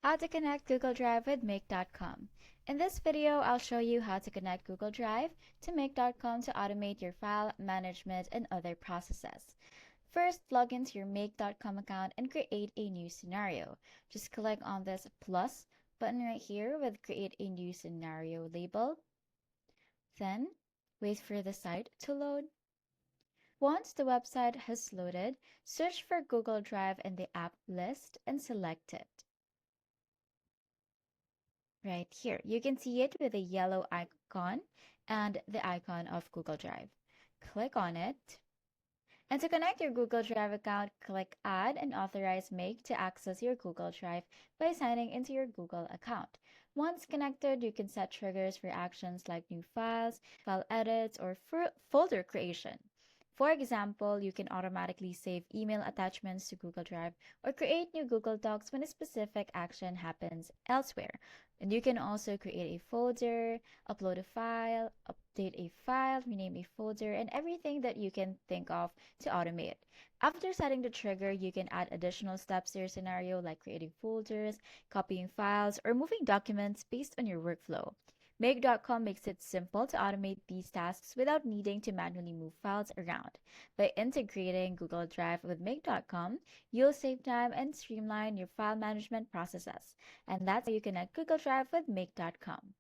How to connect Google Drive with Make.com. In this video, I'll show you how to connect Google Drive to Make.com to automate your file management and other processes. First, log into your Make.com account and create a new scenario. Just click on this plus button right here with Create a New Scenario label. Then, wait for the site to load. Once the website has loaded, search for Google Drive in the app list and select it. Right here, you can see it with a yellow icon and the icon of Google Drive. Click on it. And to connect your Google Drive account, click Add and authorize Make to access your Google Drive by signing into your Google account. Once connected, you can set triggers for actions like new files, file edits, or folder creation. For example, you can automatically save email attachments to Google Drive or create new Google Docs when a specific action happens elsewhere. And you can also create a folder, upload a file, update a file, rename a folder, and everything that you can think of to automate. After setting the trigger, you can add additional steps to your scenario like creating folders, copying files, or moving documents based on your workflow. Make.com makes it simple to automate these tasks without needing to manually move files around. By integrating Google Drive with Make.com, you'll save time and streamline your file management processes. And that's how you connect Google Drive with Make.com.